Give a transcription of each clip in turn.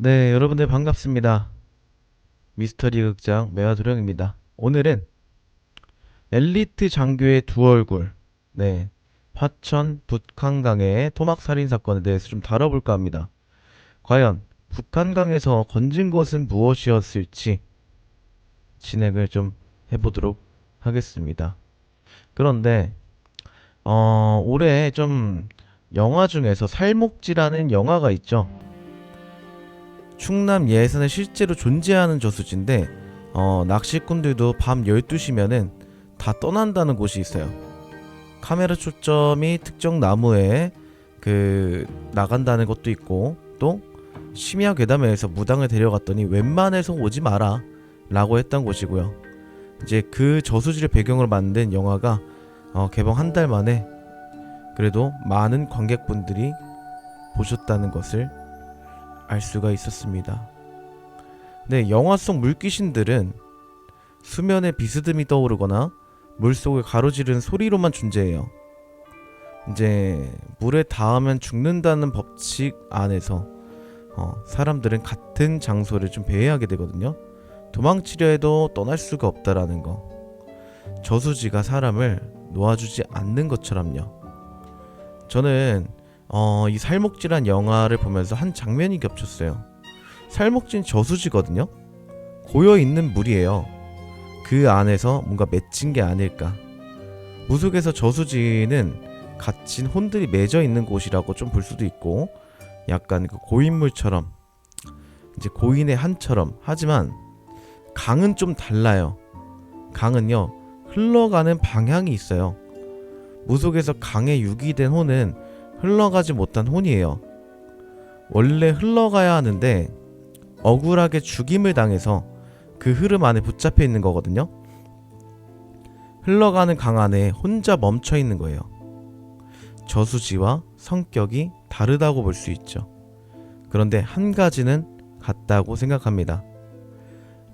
네, 여러분들 반갑습니다. 미스터리 극장 매화도령입니다. 오늘은 엘리트 장교의 두 얼굴, 네, 화천 북한강의 토막살인 사건에 대해서 좀 다뤄볼까 합니다. 과연 북한강에서 건진 것은 무엇이었을지 진행을 좀 해보도록 하겠습니다. 그런데 올해 좀 영화 중에서 살목지라는 영화가 있죠. 충남 예산에 실제로 존재하는 저수지인데 낚시꾼들도 밤 12시면은 다 떠난다는 곳이 있어요. 카메라 초점이 특정 나무에 나간다는 것도 있고, 또 심야 괴담회에서 무당을 데려갔더니 웬만해서 오지 마라 라고 했던 곳이고요. 이제 그 저수지를 배경으로 만든 영화가 개봉 한 달 만에 그래도 많은 관객분들이 보셨다는 것을 알 수가 있었습니다. 네, 영화 속 물귀신들은 수면에 비스듬히 떠오르거나 물속을 가로지르는 소리로만 존재해요. 이제 물에 닿으면 죽는다는 법칙 안에서 사람들은 같은 장소를 좀 배회하게 되거든요. 도망치려 해도 떠날 수가 없다라는 거. 저수지가 사람을 놓아주지 않는 것처럼요. 저는 이 살목지란 영화를 보면서 한 장면이 겹쳤어요. 살목지는 저수지거든요. 고여있는 물이에요. 그 안에서 뭔가 맺힌 게 아닐까. 무속에서 저수지는 갇힌 혼들이 맺어 있는 곳이라고 좀 볼 수도 있고, 약간 그 고인물처럼, 이제 고인의 한처럼. 하지만 강은 좀 달라요. 강은요, 흘러가는 방향이 있어요. 무속에서 강에 유기된 혼은 흘러가지 못한 혼이에요. 원래 흘러가야 하는데 억울하게 죽임을 당해서 그 흐름 안에 붙잡혀 있는 거거든요. 흘러가는 강 안에 혼자 멈춰 있는 거예요. 저수지와 성격이 다르다고 볼 수 있죠. 그런데 한 가지는 같다고 생각합니다.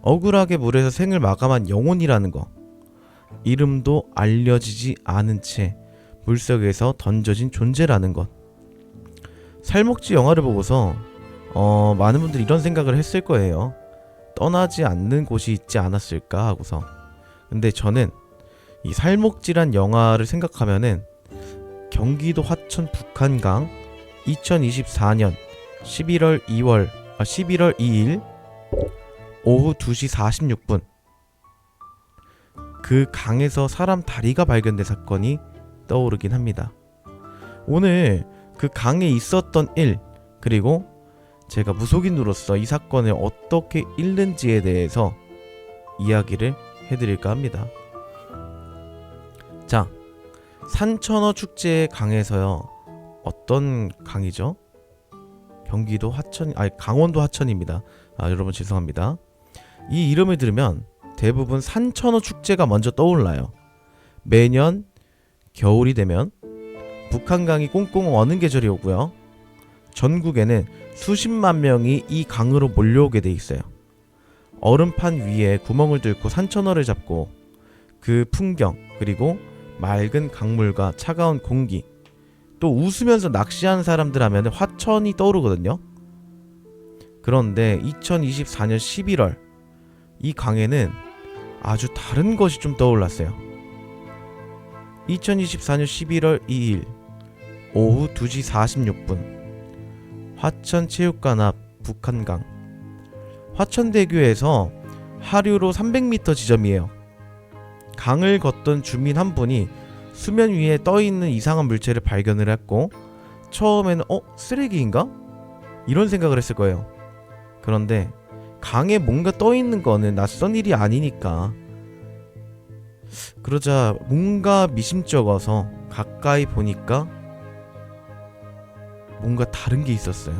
억울하게 물에서 생을 마감한 영혼이라는 거. 이름도 알려지지 않은 채 물속에서 던져진 존재라는 것. 살목지 영화를 보고서 많은 분들이 이런 생각을 했을 거예요. 떠나지 않는 곳이 있지 않았을까 하고서. 근데 저는 이 살목지란 영화를 생각하면은 경기도 화천 북한강 2024년 11월 2일 오후 2시 46분 그 강에서 사람 다리가 발견된 사건이 떠오르긴 합니다. 오늘 그 강에 있었던 일, 그리고 제가 무속인으로서 이 사건을 어떻게 읽는지에 대해서 이야기를 해드릴까 합니다. 자, 산천어 축제의 강에서요. 어떤 강이죠? 경기도 화천, 강원도 화천입니다. 여러분 죄송합니다. 이 이름을 들으면 대부분 산천어 축제가 먼저 떠올라요. 매년 겨울이 되면 북한강이 꽁꽁 어는 계절이 오고요. 전국에는 수십만 명이 이 강으로 몰려오게 돼 있어요. 얼음판 위에 구멍을 뚫고 산천어를 잡고 그 풍경, 그리고 맑은 강물과 차가운 공기, 또 웃으면서 낚시하는 사람들 하면 화천이 떠오르거든요. 그런데 2024년 11월 이 강에는 아주 다른 것이 좀 떠올랐어요. 2024년 11월 2일 오후 2시 46분 화천체육관 앞 북한강 화천대교에서 하류로 300m 지점이에요. 강을 걷던 주민 한 분이 수면 위에 떠있는 이상한 물체를 발견을 했고, 처음에는 쓰레기인가? 이런 생각을 했을 거예요. 그런데 강에 뭔가 떠있는 거는 낯선 일이 아니니까, 그러자 뭔가 미심쩍어서 가까이 보니까 뭔가 다른 게 있었어요.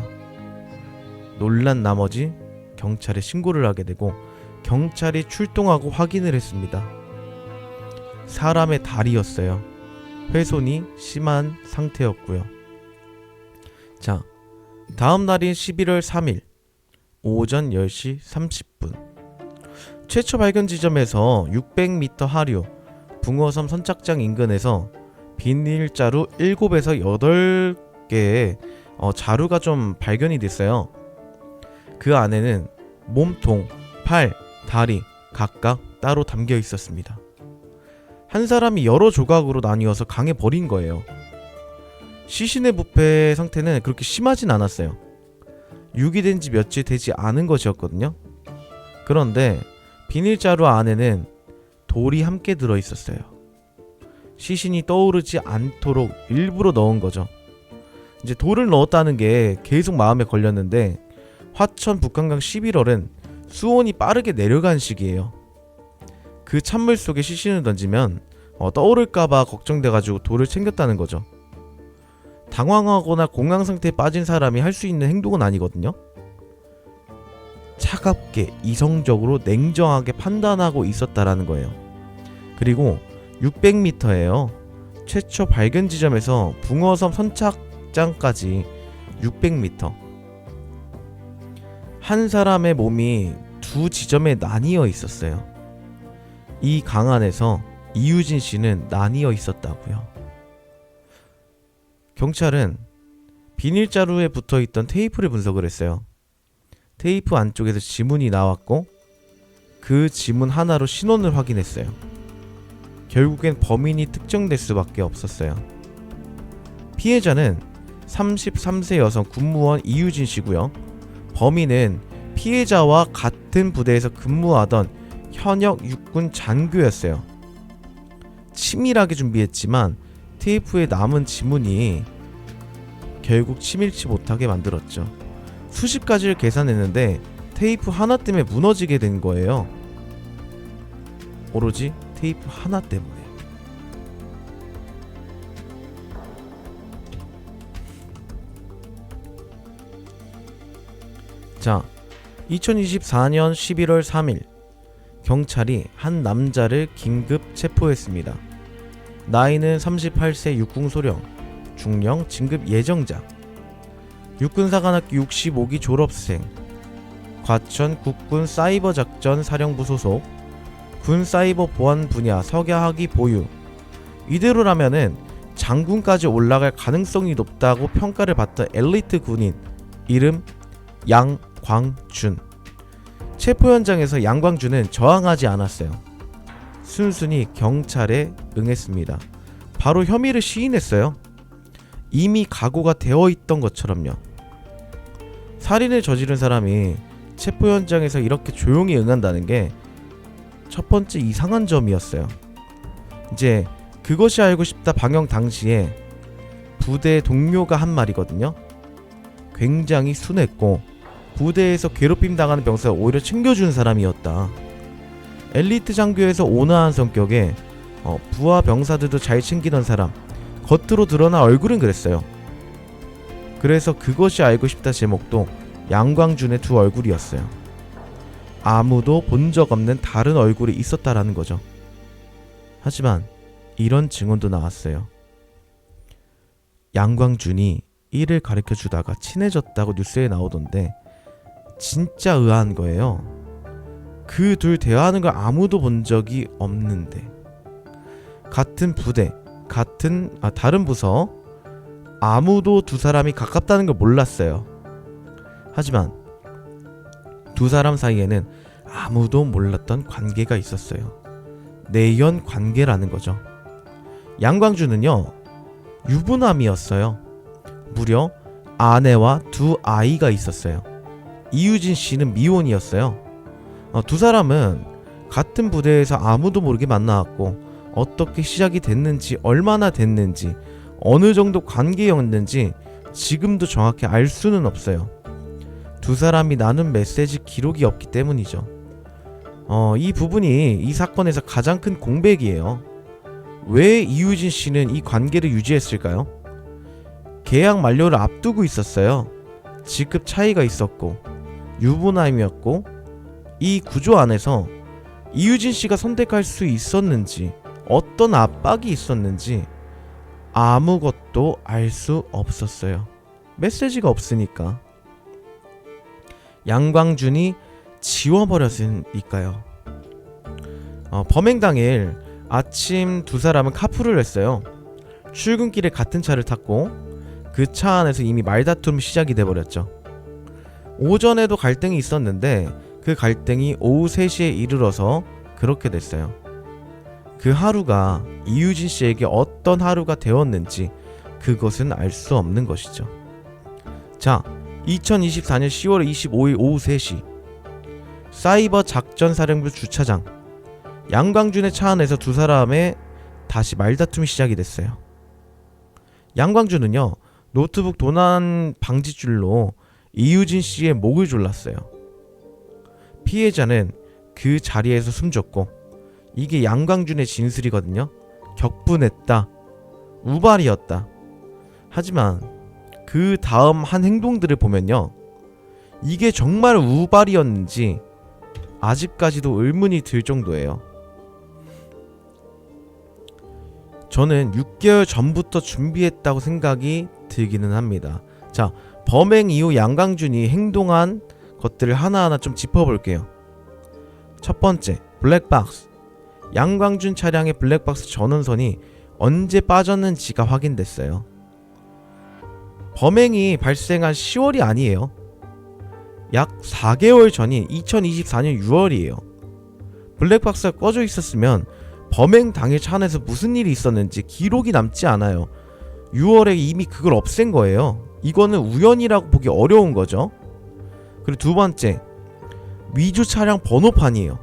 놀란 나머지 경찰에 신고를 하게 되고, 경찰이 출동하고 확인을 했습니다. 사람의 다리였어요. 훼손이 심한 상태였고요. 자, 다음 날인 11월 3일 오전 10시 30분 최초 발견 지점에서 600m 하류 붕어섬 선착장 인근에서 비닐자루 7에서 8개의 자루가 좀 발견이 됐어요. 그 안에는 몸통, 팔, 다리 각각 따로 담겨 있었습니다. 한 사람이 여러 조각으로 나뉘어서 강에 버린 거예요. 시신의 부패 상태는 그렇게 심하진 않았어요. 유기된 지 며칠 되지 않은 것이었거든요. 그런데 비닐자루 안에는 돌이 함께 들어있었어요. 시신이 떠오르지 않도록 일부러 넣은 거죠. 이제 돌을 넣었다는 게 계속 마음에 걸렸는데 화천 북한강 11월은 수온이 빠르게 내려간 시기예요. 그 찬물 속에 시신을 던지면 떠오를까봐 걱정돼가지고 돌을 챙겼다는 거죠. 당황하거나 공황 상태에 빠진 사람이 할 수 있는 행동은 아니거든요. 차갑게 이성적으로 냉정하게 판단하고 있었다라는 거예요. 그리고 600m예요. 최초 발견 지점에서 붕어섬 선착장까지 600m. 한 사람의 몸이 두 지점에 나뉘어 있었어요. 이 강 안에서 이유진 씨는 나뉘어 있었다고요. 경찰은 비닐자루에 붙어있던 테이프를 분석을 했어요. 테이프 안쪽에서 지문이 나왔고 그 지문 하나로 신원을 확인했어요. 결국엔 범인이 특정될 수밖에 없었어요. 피해자는 33세 여성 군무원 이유진 씨고요. 범인은 피해자와 같은 부대에서 근무하던 현역 육군 장교였어요. 치밀하게 준비했지만 테이프에 남은 지문이 결국 치밀치 못하게 만들었죠. 수십 가지를 계산했는데 테이프 하나 때문에 무너지게 된 거예요. 오로지 테이프 하나 때문에. 자, 2024년 11월 3일 경찰이 한 남자를 긴급 체포했습니다. 나이는 38세 육군소령, 중령 진급 예정자, 육군사관학교 65기 졸업생, 과천 국군 사이버작전 사령부 소속, 군 사이버 보안 분야 석야학위 보유. 이대로라면은 장군까지 올라갈 가능성이 높다고 평가를 받던 엘리트 군인, 이름 양광준. 체포 현장에서 양광준은 저항하지 않았어요. 순순히 경찰에 응했습니다. 바로 혐의를 시인했어요. 이미 각오가 되어 있던 것처럼요. 살인을 저지른 사람이 체포 현장에서 이렇게 조용히 응한다는 게 첫 번째 이상한 점이었어요. 이제 그것이 알고 싶다 방영 당시에 부대 동료가 한 말이거든요. 굉장히 순했고 부대에서 괴롭힘 당하는 병사를 오히려 챙겨준 사람이었다. 엘리트 장교에서 온화한 성격에 부하 병사들도 잘 챙기던 사람, 겉으로 드러난 얼굴은 그랬어요. 그래서 그것이 알고 싶다 제목도 양광준의 두 얼굴이었어요. 아무도 본 적 없는 다른 얼굴이 있었다라는 거죠. 하지만 이런 증언도 나왔어요. 양광준이 일을 가르쳐 주다가 친해졌다고 뉴스에 나오던데 진짜 의아한 거예요. 그 둘 대화하는 걸 아무도 본 적이 없는데 같은 부대, 다른 부서 아무도 두 사람이 가깝다는 걸 몰랐어요. 하지만 두 사람 사이에는 아무도 몰랐던 관계가 있었어요. 내연 관계라는 거죠. 양광준은요, 유부남이었어요. 무려 아내와 두 아이가 있었어요. 이유진 씨는 미혼이었어요. 두 사람은 같은 부대에서 아무도 모르게 만나왔고 어떻게 시작이 됐는지, 얼마나 됐는지, 어느 정도 관계였는지 지금도 정확히 알 수는 없어요. 두 사람이 나눈 메시지 기록이 없기 때문이죠. 이 부분이 이 사건에서 가장 큰 공백이에요. 왜 이유진 씨는 이 관계를 유지했을까요? 계약 만료를 앞두고 있었어요. 직급 차이가 있었고 유부남이었고 이 구조 안에서 이유진 씨가 선택할 수 있었는지, 어떤 압박이 있었는지 아무것도 알 수 없었어요. 메시지가 없으니까. 양광준이 지워버렸으니까요. 범행 당일 아침 두 사람은 카풀을 했어요. 출근길에 같은 차를 탔고 그 차 안에서 이미 말다툼이 시작이 돼버렸죠. 오전에도 갈등이 있었는데 그 갈등이 오후 3시에 이르러서 그렇게 됐어요. 그 하루가 이유진 씨에게 어떤 하루가 되었는지 그것은 알 수 없는 것이죠. 자, 2024년 10월 25일 오후 3시 사이버 작전사령부 주차장 양광준의 차 안에서 두 사람의 다시 말다툼이 시작이 됐어요. 양광준은요, 노트북 도난 방지줄로 이유진 씨의 목을 졸랐어요. 피해자는 그 자리에서 숨졌고, 이게 양광준의 진술이거든요. 격분했다, 우발이었다. 하지만 그 다음 한 행동들을 보면요, 이게 정말 우발이었는지 아직까지도 의문이 들 정도예요. 저는 6개월 전부터 준비했다고 생각이 들기는 합니다. 자, 범행 이후 양광준이 행동한 것들을 하나하나 좀 짚어볼게요. 첫 번째, 블랙박스. 양광준 차량의 블랙박스 전원선이 언제 빠졌는지가 확인됐어요. 범행이 발생한 10월이 아니에요. 약 4개월 전인 2024년 6월이에요. 블랙박스가 꺼져 있었으면 범행 당일 차 안에서 무슨 일이 있었는지 기록이 남지 않아요. 6월에 이미 그걸 없앤 거예요. 이거는 우연이라고 보기 어려운 거죠. 그리고 두 번째, 위조 차량 번호판이에요.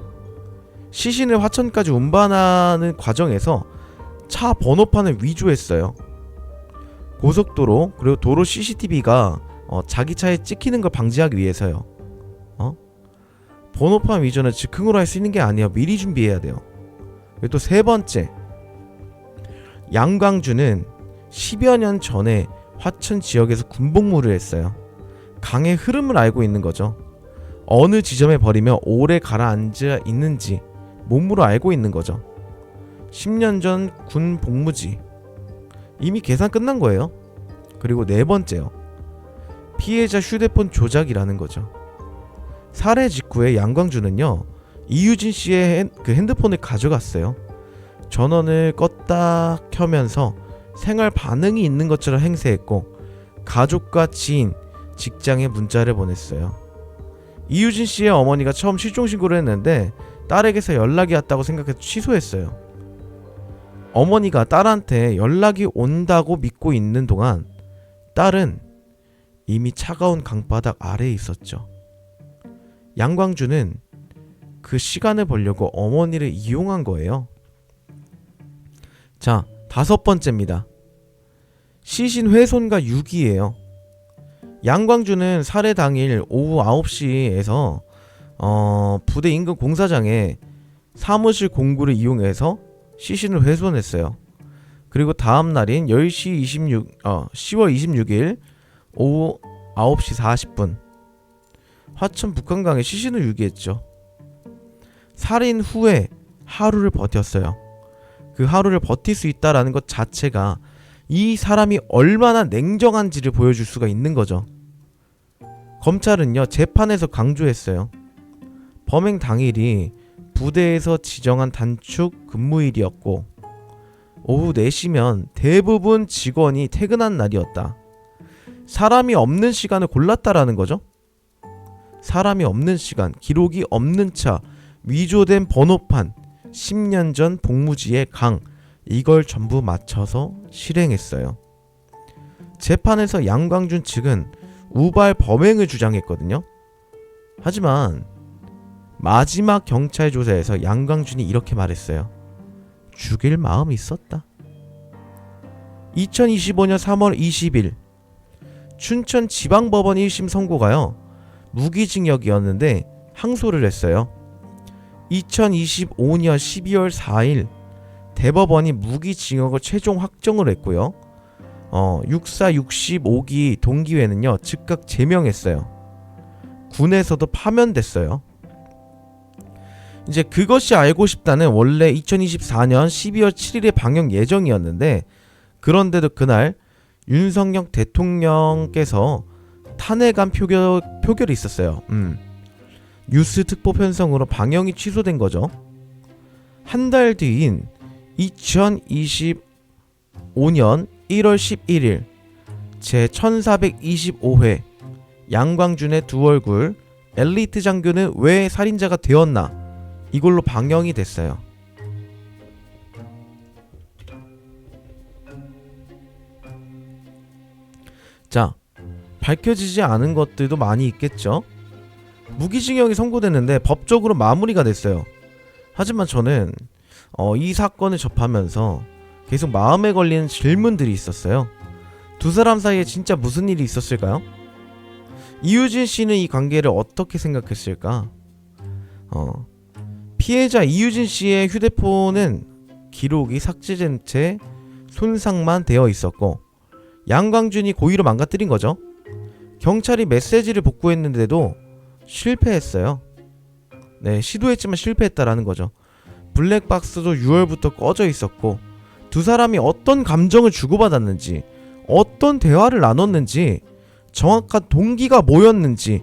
시신을 화천까지 운반하는 과정에서 차 번호판을 위조했어요. 고속도로 그리고 도로 CCTV가 자기 차에 찍히는 걸 방지하기 위해서요. 번호판 위조는 즉흥으로 할 수 있는 게 아니에요. 미리 준비해야 돼요. 그리고 또 세 번째, 양광준은 10여 년 전에 화천 지역에서 군복무를 했어요. 강의 흐름을 알고 있는 거죠. 어느 지점에 버리면 오래 가라앉아 있는지 몸으로 알고 있는 거죠. 10년 전 군 복무지. 이미 계산 끝난 거예요. 그리고 네 번째요, 피해자 휴대폰 조작이라는 거죠. 살해 직후에 양광준은요, 이유진 씨의 그 핸드폰을 가져갔어요. 전원을 껐다 켜면서 생활 반응이 있는 것처럼 행세했고, 가족과 지인, 직장에 문자를 보냈어요. 이유진 씨의 어머니가 처음 실종 신고를 했는데 딸에게서 연락이 왔다고 생각해서 취소했어요. 어머니가 딸한테 연락이 온다고 믿고 있는 동안 딸은 이미 차가운 강바닥 아래에 있었죠. 양광준은 그 시간을 벌려고 어머니를 이용한 거예요. 자, 다섯 번째입니다. 시신 훼손과 유기예요. 양광준은 살해 당일 오후 9시에서 부대 인근 공사장에 사무실 공구를 이용해서 시신을 훼손했어요. 그리고 다음 날인 10월 26일 오후 9시 40분 화천 북한강에 시신을 유기했죠. 살인 후에 하루를 버텼어요. 그 하루를 버틸 수 있다라는 것 자체가 이 사람이 얼마나 냉정한지를 보여줄 수가 있는 거죠. 검찰은요, 재판에서 강조했어요. 범행 당일이 부대에서 지정한 단축 근무일이었고 오후 4시면 대부분 직원이 퇴근한 날이었다. 사람이 없는 시간을 골랐다라는 거죠. 사람이 없는 시간, 기록이 없는 차, 위조된 번호판, 10년 전 복무지의 강, 이걸 전부 맞춰서 실행했어요. 재판에서 양광준 측은 우발 범행을 주장했거든요. 하지만 마지막 경찰 조사에서 양광준이 이렇게 말했어요. 죽일 마음이 있었다. 2025년 3월 20일 춘천지방법원 1심 선고가요, 무기징역이었는데 항소를 했어요. 2025년 12월 4일 대법원이 무기징역을 최종 확정을 했고요. 육사 65기 동기회는요, 즉각 제명했어요. 군에서도 파면됐어요. 이제 그것이 알고 싶다는 원래 2024년 12월 7일에 방영 예정이었는데, 그런데도 그날 윤석열 대통령께서 탄핵안 표결이 있었어요. 뉴스 특보 편성으로 방영이 취소된 거죠. 한 달 뒤인 2025년 1월 11일 제 1425회 양광준의 두 얼굴, 엘리트 장교는 왜 살인자가 되었나, 이걸로 방영이 됐어요. 자, 밝혀지지 않은 것들도 많이 있겠죠. 무기징역이 선고됐는데 법적으로 마무리가 됐어요. 하지만 저는 이 사건을 접하면서 계속 마음에 걸리는 질문들이 있었어요. 두 사람 사이에 진짜 무슨 일이 있었을까요? 이유진 씨는 이 관계를 어떻게 생각했을까? 피해자 이유진 씨의 휴대폰은 기록이 삭제된 채 손상만 되어 있었고, 양광준이 고의로 망가뜨린 거죠. 경찰이 메시지를 복구했는데도 실패했어요. 네, 시도했지만 실패했다라는 거죠. 블랙박스도 6월부터 꺼져 있었고, 두 사람이 어떤 감정을 주고받았는지, 어떤 대화를 나눴는지, 정확한 동기가 뭐였는지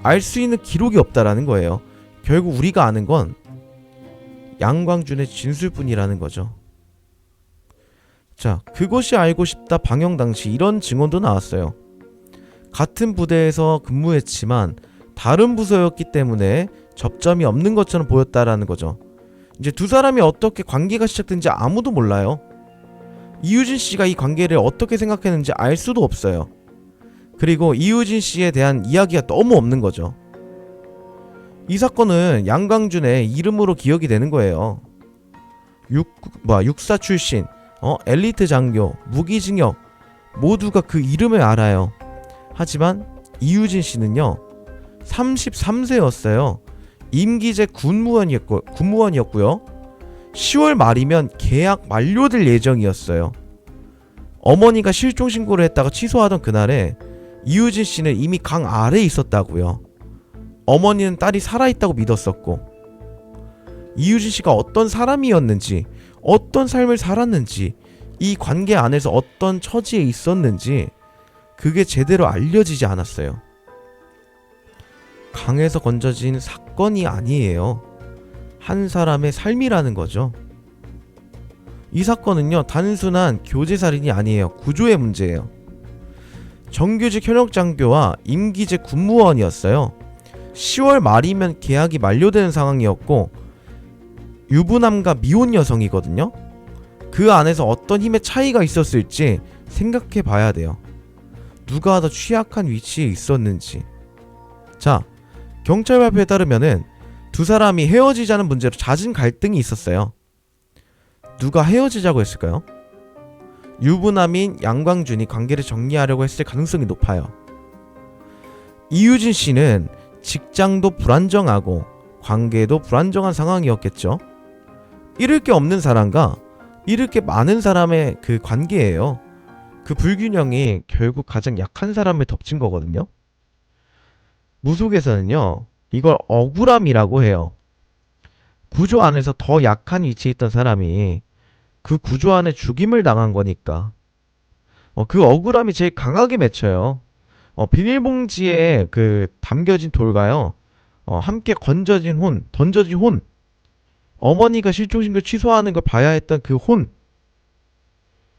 알 수 있는 기록이 없다라는 거예요. 결국 우리가 아는 건 양광준의 진술뿐이라는 거죠. 자, 그것이 알고 싶다 방영 당시 이런 증언도 나왔어요. 같은 부대에서 근무했지만 다른 부서였기 때문에 접점이 없는 것처럼 보였다라는 거죠. 이제 두 사람이 어떻게 관계가 시작된지 아무도 몰라요. 이유진 씨가 이 관계를 어떻게 생각했는지 알 수도 없어요. 그리고 이유진 씨에 대한 이야기가 너무 없는 거죠. 이 사건은 양광준의 이름으로 기억이 되는 거예요. 육사 출신, 엘리트 장교, 무기징역, 모두가 그 이름을 알아요. 하지만 이유진 씨는요, 33세였어요. 임기제 군무원이었고요. 10월 말이면 계약 만료될 예정이었어요. 어머니가 실종 신고를 했다가 취소하던 그날에 이유진 씨는 이미 강 아래에 있었다고요. 어머니는 딸이 살아있다고 믿었었고, 이유진 씨가 어떤 사람이었는지, 어떤 삶을 살았는지, 이 관계 안에서 어떤 처지에 있었는지 그게 제대로 알려지지 않았어요. 강에서 건져진 사건이 아니에요. 한 사람의 삶이라는 거죠. 이 사건은요, 단순한 교제살인이 아니에요. 구조의 문제예요. 정규직 현역 장교와 임기제 군무원이었어요. 10월 말이면 계약이 만료되는 상황이었고, 유부남과 미혼 여성이거든요. 그 안에서 어떤 힘의 차이가 있었을지 생각해 봐야 돼요. 누가 더 취약한 위치에 있었는지. 자, 경찰 발표에 따르면은 두 사람이 헤어지자는 문제로 잦은 갈등이 있었어요. 누가 헤어지자고 했을까요? 유부남인 양광준이 관계를 정리하려고 했을 가능성이 높아요. 이유진 씨는 직장도 불안정하고 관계도 불안정한 상황이었겠죠. 잃을 게 없는 사람과 잃을 게 많은 사람의 그 관계예요. 그 불균형이 결국 가장 약한 사람을 덮친 거거든요. 무속에서는요, 이걸 억울함이라고 해요. 구조 안에서 더 약한 위치에 있던 사람이 그 구조 안에 죽임을 당한 거니까 그 억울함이 제일 강하게 맺혀요. 비닐봉지에 그 담겨진 돌과요, 함께 던져진 혼, 어머니가 실종신고 취소하는 걸 봐야 했던 그 혼,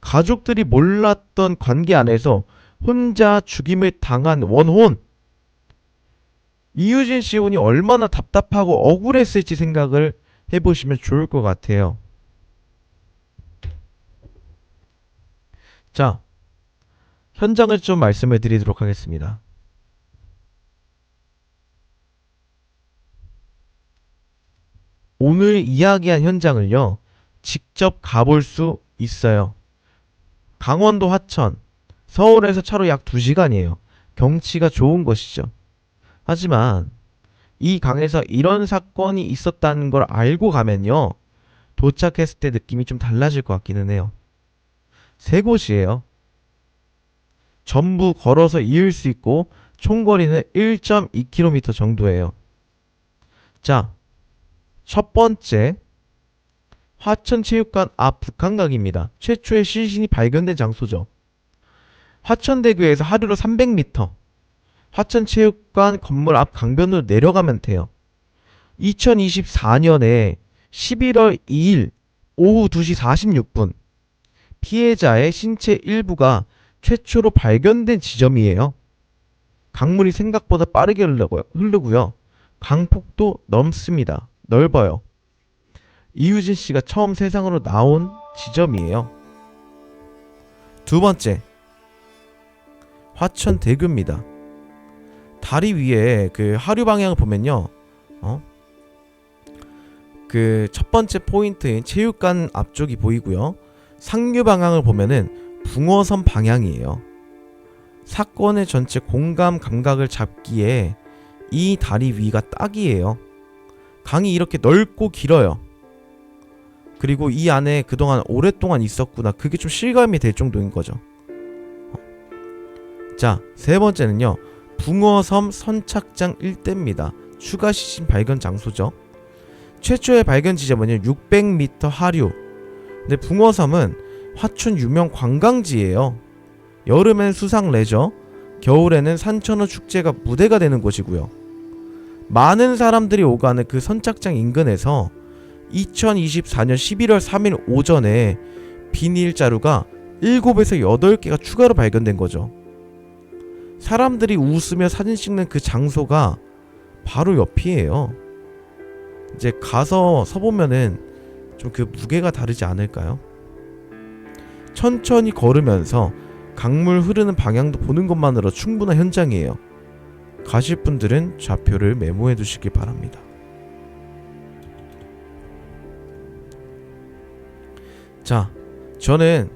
가족들이 몰랐던 관계 안에서 혼자 죽임을 당한 원혼. 이유진 씨 혼이 얼마나 답답하고 억울했을지 생각을 해보시면 좋을 것 같아요. 자, 현장을 좀 말씀을 드리도록 하겠습니다. 오늘 이야기한 현장을요, 직접 가볼 수 있어요. 강원도 화천, 서울에서 차로 약 2시간이에요. 경치가 좋은 곳이죠. 하지만 이 강에서 이런 사건이 있었다는 걸 알고 가면요, 도착했을 때 느낌이 좀 달라질 것 같기는 해요. 3곳이에요. 전부 걸어서 이을 수 있고 총거리는 1.2km 정도예요. 자, 첫 번째, 화천체육관 앞 북한각입니다. 최초의 시신이 발견된 장소죠. 화천대교에서 하류로 300m, 화천체육관 건물 앞 강변으로 내려가면 돼요. 2024년에 11월 2일 오후 2시 46분 피해자의 신체 일부가 최초로 발견된 지점이에요. 강물이 생각보다 빠르게 흐르고요. 강폭도 넘습니다. 넓어요. 이유진 씨가 처음 세상으로 나온 지점이에요. 두 번째, 화천대교입니다. 다리 위에 그 하류 방향을 보면요, 그 첫 번째 포인트인 체육관 앞쪽이 보이고요. 상류 방향을 보면은 붕어섬 방향이에요. 사건의 전체 공감 감각을 잡기에 이 다리 위가 딱이에요. 강이 이렇게 넓고 길어요. 그리고 이 안에 그동안 오랫동안 있었구나, 그게 좀 실감이 될 정도인 거죠. 자, 세 번째는요, 붕어섬 선착장 일대입니다. 추가 시신 발견 장소죠. 최초의 발견 지점은요 600m 하류. 근데 붕어섬은 화천 유명 관광지예요. 여름엔 수상 레저, 겨울에는 산천어 축제가 무대가 되는 곳이고요. 많은 사람들이 오가는 그 선착장 인근에서 2024년 11월 3일 오전에 비닐 자루가 7에서 8개가 추가로 발견된 거죠. 사람들이 웃으며 사진 찍는 그 장소가 바로 옆이에요. 이제 가서 서보면은 좀 그 무게가 다르지 않을까요? 천천히 걸으면서 강물 흐르는 방향도 보는 것만으로 충분한 현장이에요. 가실 분들은 좌표를 메모해 두시길 바랍니다. 자, 저는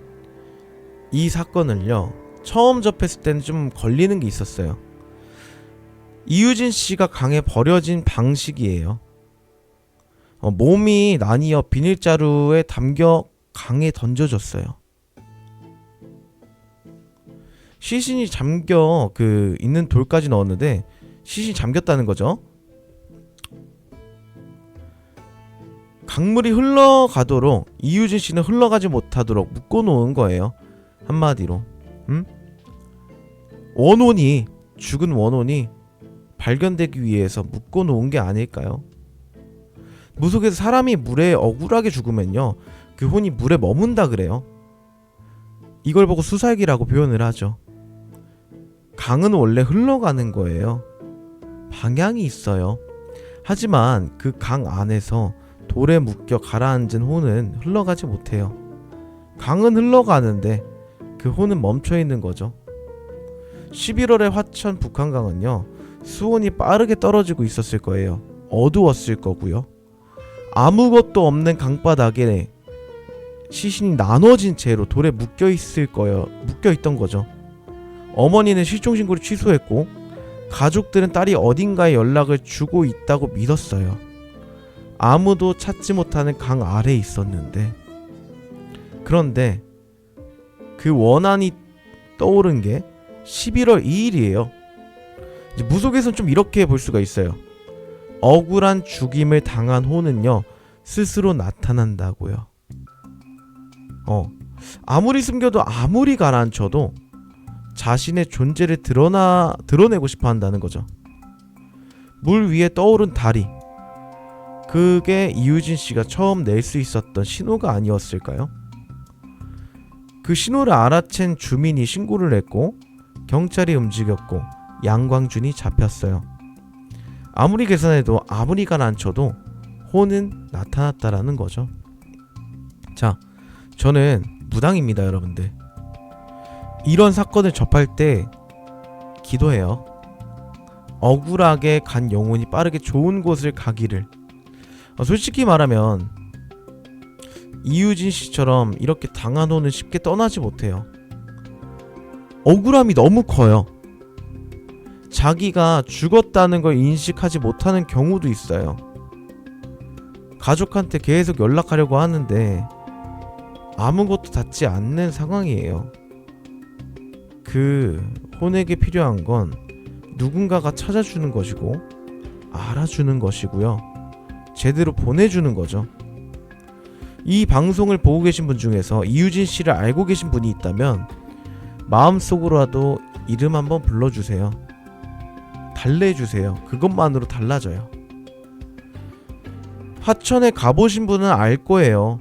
이 사건을요, 처음 접했을 때는 좀 걸리는 게 있었어요. 이유진 씨가 강에 버려진 방식이에요. 몸이 나뉘어 비닐자루에 담겨 강에 던져졌어요. 시신이 잠겨 있는 돌까지 넣었는데 시신이 잠겼다는 거죠. 강물이 흘러가도록 이유진 씨는 흘러가지 못하도록 묶어놓은 거예요. 한마디로, 원혼이, 죽은 원혼이 발견되기 위해서 묶어놓은 게 아닐까요? 무속에서 사람이 물에 억울하게 죽으면요, 그 혼이 물에 머문다 그래요. 이걸 보고 수살기라고 표현을 하죠. 강은 원래 흘러가는 거예요. 방향이 있어요. 하지만 그 강 안에서 돌에 묶여 가라앉은 혼은 흘러가지 못해요. 강은 흘러가는데 그 혼은 멈춰 있는 거죠. 11월의 화천 북한강은요, 수온이 빠르게 떨어지고 있었을 거예요. 어두웠을 거고요. 아무것도 없는 강바닥에 시신이 나눠진 채로 돌에 묶여있던 거죠. 어머니는 실종신고를 취소했고 가족들은 딸이 어딘가에 연락을 주고 있다고 믿었어요. 아무도 찾지 못하는 강 아래에 있었는데, 그런데 그 원한이 떠오른 게 11월 2일이에요. 이제 무속에서는 좀 이렇게 볼 수가 있어요. 억울한 죽임을 당한 혼은요, 스스로 나타난다고요. 아무리 숨겨도 아무리 가라앉혀도 자신의 존재를 드러내고 싶어 한다는 거죠. 물 위에 떠오른 다리, 그게 이유진 씨가 처음 낼 수 있었던 신호가 아니었을까요? 그 신호를 알아챈 주민이 신고를 했고 경찰이 움직였고 양광준이 잡혔어요. 아무리 계산해도 아무리 가라앉혀도 혼은 나타났다라는 거죠. 자, 저는 무당입니다, 여러분들. 이런 사건을 접할 때 기도해요. 억울하게 간 영혼이 빠르게 좋은 곳을 가기를. 솔직히 말하면 이유진 씨처럼 이렇게 당한 혼은 쉽게 떠나지 못해요. 억울함이 너무 커요. 자기가 죽었다는 걸 인식하지 못하는 경우도 있어요. 가족한테 계속 연락하려고 하는데 아무것도 닿지 않는 상황이에요. 그 혼에게 필요한 건 누군가가 찾아주는 것이고 알아주는 것이고요, 제대로 보내주는 거죠. 이 방송을 보고 계신 분 중에서 이유진 씨를 알고 계신 분이 있다면 마음속으로라도 이름 한번 불러주세요. 달래주세요. 그것만으로 달라져요. 화천에 가보신 분은 알 거예요.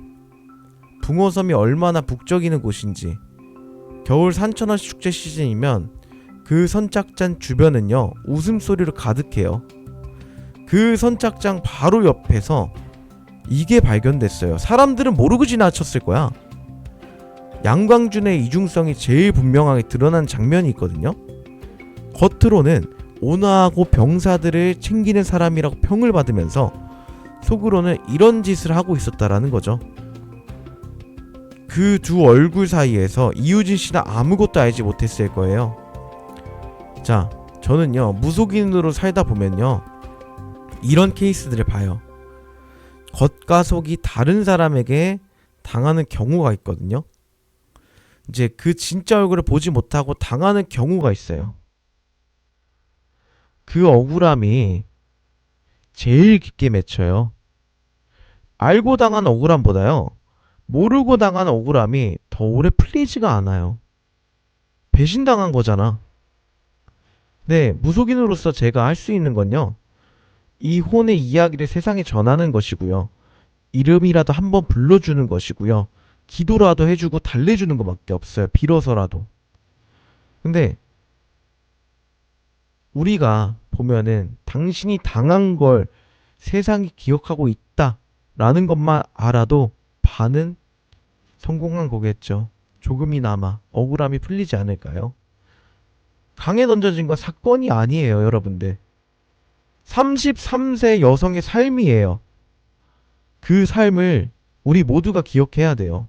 붕어섬이 얼마나 북적이는 곳인지. 겨울 산천어 축제 시즌이면 그 선착장 주변은요 웃음소리로 가득해요. 그 선착장 바로 옆에서 이게 발견됐어요. 사람들은 모르고 지나쳤을 거야. 양광준의 이중성이 제일 분명하게 드러난 장면이 있거든요. 겉으로는 온화하고 병사들을 챙기는 사람이라고 평을 받으면서 속으로는 이런 짓을 하고 있었다라는 거죠. 그 두 얼굴 사이에서 이유진 씨는 아무것도 알지 못했을 거예요. 자, 저는요 무속인으로 살다 보면요 이런 케이스들을 봐요. 겉과 속이 다른 사람에게 당하는 경우가 있거든요. 이제 그 진짜 얼굴을 보지 못하고 당하는 경우가 있어요. 그 억울함이 제일 깊게 맺혀요. 알고 당한 억울함보다요 모르고 당한 억울함이 더 오래 풀리지가 않아요. 배신당한 거잖아. 네, 무속인으로서 제가 할 수 있는 건요 이 혼의 이야기를 세상에 전하는 것이고요, 이름이라도 한번 불러주는 것이고요, 기도라도 해주고 달래주는 것밖에 없어요. 빌어서라도. 근데 우리가 보면은 당신이 당한 걸 세상이 기억하고 있다라는 것만 알아도 반은 성공한 거겠죠. 조금이나마 억울함이 풀리지 않을까요? 강에 던져진 건 사건이 아니에요, 여러분들. 33세 여성의 삶이에요. 그 삶을 우리 모두가 기억해야 돼요.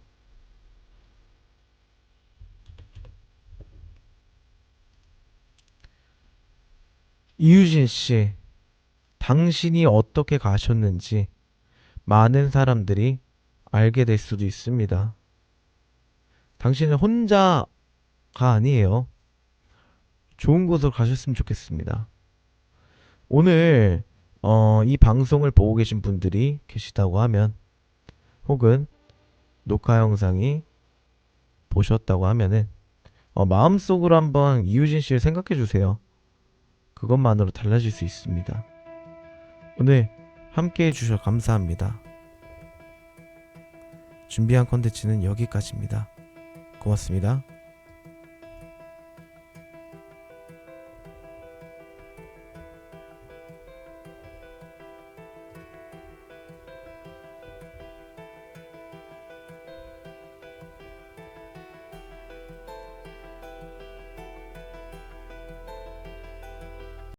이유진 씨, 당신이 어떻게 가셨는지 많은 사람들이 알게 될 수도 있습니다. 당신은 혼자가 아니에요. 좋은 곳으로 가셨으면 좋겠습니다. 오늘 이 방송을 보고 계신 분들이 계시다고 하면, 혹은 녹화 영상이 보셨다고 하면은 마음속으로 한번 이유진 씨를 생각해 주세요. 그것만으로 달라질 수 있습니다. 오늘 함께 해주셔서 감사합니다. 준비한 컨텐츠는 여기까지입니다. 고맙습니다.